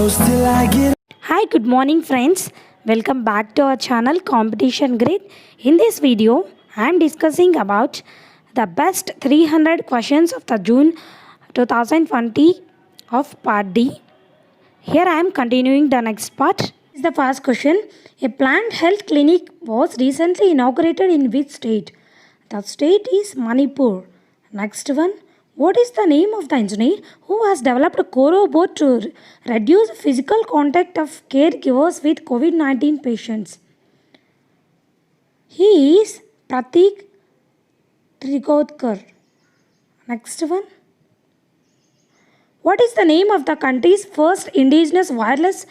close till I get. Hi, good morning friends. Welcome back to our channel Competition Grid. In this video, I am discussing about the best 300 questions of the June 2020 of Part D. Here I am continuing the next part. This is the first question. A plant health clinic was recently inaugurated in which state? The state is Manipur. Next one. What is the name of the engineer who has developed a robot to reduce physical contact of caregivers with COVID-19 patients? He is Pratik Trigodkar. Next one. What is the name of the country's first indigenous wireless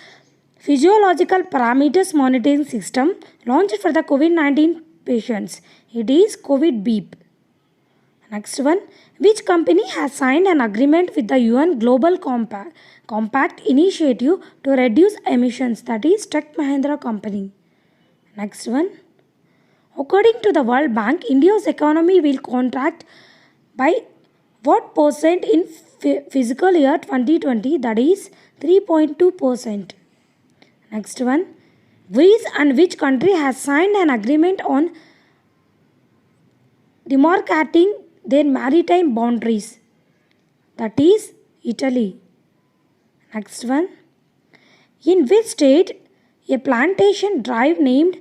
physiological parameters monitoring system launched for the COVID-19 patients? It is COVID Beep. Next one. Which company has signed an agreement with the UN Global Compact Initiative to reduce emissions? That is Tech Mahindra Company. Next one. According to the World Bank, India's economy will contract by what percent in fiscal year 2020? That is 3.2%. Next one. Greece and which country has signed an agreement on demarcating their maritime boundaries? That is Italy. Next one. In which state a plantation drive named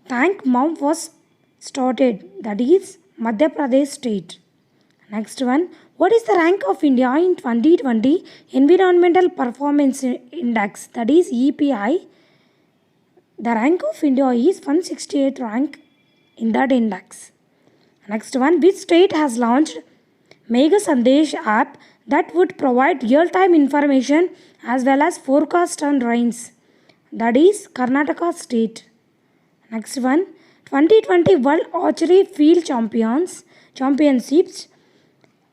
Thank Mom was started? That is Madhya Pradesh state. Next one. What is the rank of India in 2020 Environmental Performance Index? That is EPI. The rank of India is 168th rank in that index. Next one. Which state has launched Mega Sandesh app that would provide real-time information as well as forecast on rains? That is Karnataka state. Next one. 2020 World Archery Field Championships,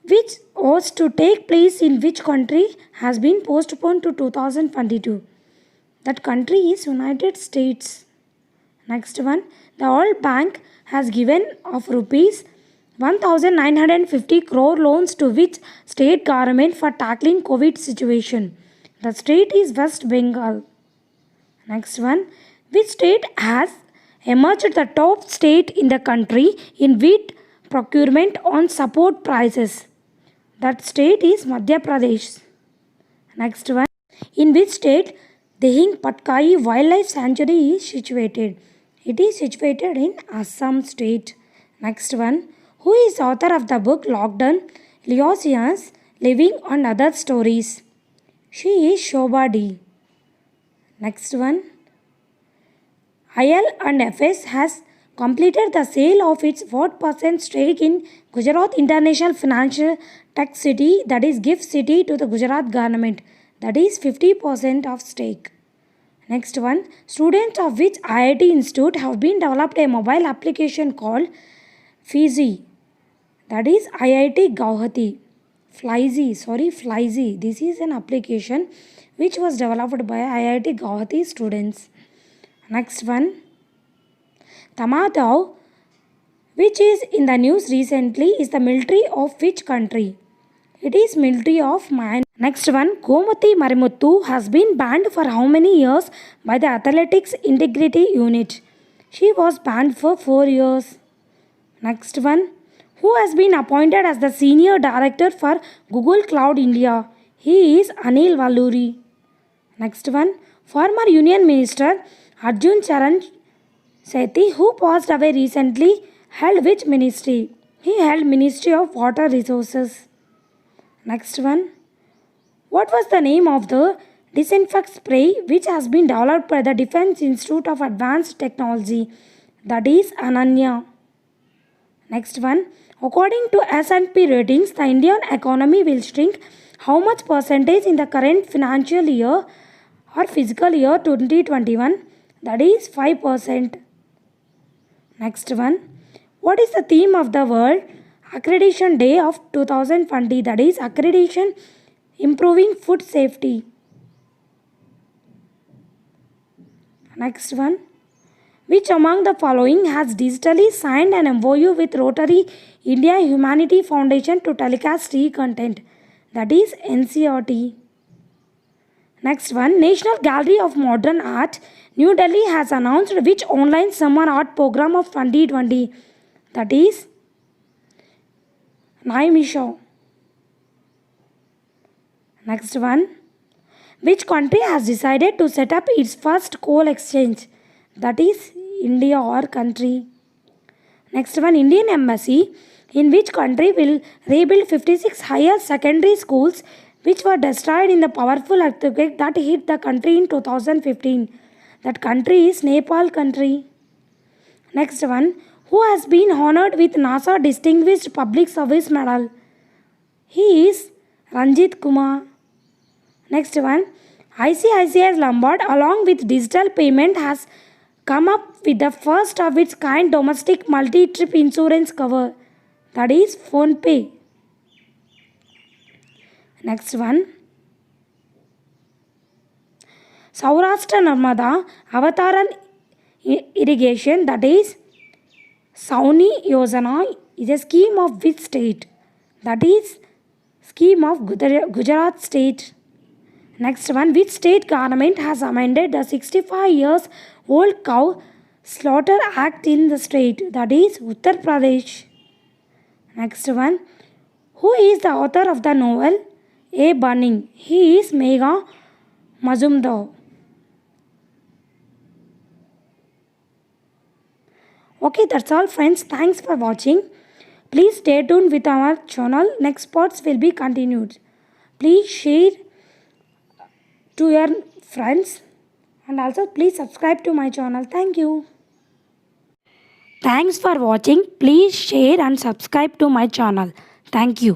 which was to take place in which country, has been postponed to 2022. That country is United States. Next one. The World Bank has given of rupees 1950 crore loans to which state government for tackling COVID situation? The state is West Bengal. Next one. Which state has emerged the top state in the country in wheat procurement on support prices? That state is Madhya Pradesh. Next one. In which state Dehing Patkai Wildlife Sanctuary is situated? It is situated in Assam state. Next one. Who is author of the book Lockdown, Lyosians, Living and Other Stories? She is Shobha D. Next one. IL&FS has completed the sale of its 4% stake in Gujarat International Financial Tech City, that is GIFT City, to the Gujarat government. That is 50% of stake. Next one. Students of which IIT institute have been developed a mobile application called Fizzy? That is IIT Guwahati. Flyzy. This is an application which was developed by IIT Guwahati students. Next one. Tamadao, which is in the news recently, is the military of which country? It is military of Myanmar. Next one. Gomati Marimuthu has been banned for how many years by the Athletics Integrity Unit? She was banned for 4 years. Next one. Who has been appointed as the Senior Director for Google Cloud India? He is Anil Valluri. Next one. Former Union Minister Arjun Charan Sethi, who passed away recently, held which ministry? He held Ministry of Water Resources. Next one. What was the name of the disinfect spray which has been developed by the Defense Institute of Advanced Technology? That is Ananya. Next one. According to S&P ratings, the Indian economy will shrink how much percentage in the current financial year or fiscal year 2021? That is 5%. Next one. What is the theme of the World Accreditation Day of 2020? That is Accreditation Improving Food Safety. Next one. Which among the following has digitally signed an MOU with Rotary India Humanity Foundation to telecast free content? That is NCRT. Next one, National Gallery of Modern Art, New Delhi has announced which online summer art program of 2020. That is Naimisho. Next one, which country has decided to set up its first coal exchange? That is India or country. Next one, Indian Embassy in which country will rebuild 56 higher secondary schools which were destroyed in the powerful earthquake that hit the country in 2015. That country is Nepal country. Next one, who has been honored with NASA Distinguished Public Service Medal? He is Ranjit Kumar. Next one, ICICI Lombard along with digital payment has come up with the first of its kind domestic multi-trip insurance cover. That is PhonePe. Next one, Saurashtra Narmada Avataran Irrigation, that is Sauni Yojana, is a scheme of which state? That is scheme of Gujarat state. Next one, which state government has amended the 65 years old cow slaughter act in the state? That is Uttar Pradesh. Next one, who is the author of the novel A Burning? He is Megha Mazumdar. Okay, that's all friends. Thanks for watching. Please stay tuned with our channel. Next parts will be continued. Please share to your friends and also please subscribe to my channel. Thank you. Thanks for watching. Please share and subscribe to my channel. Thank you.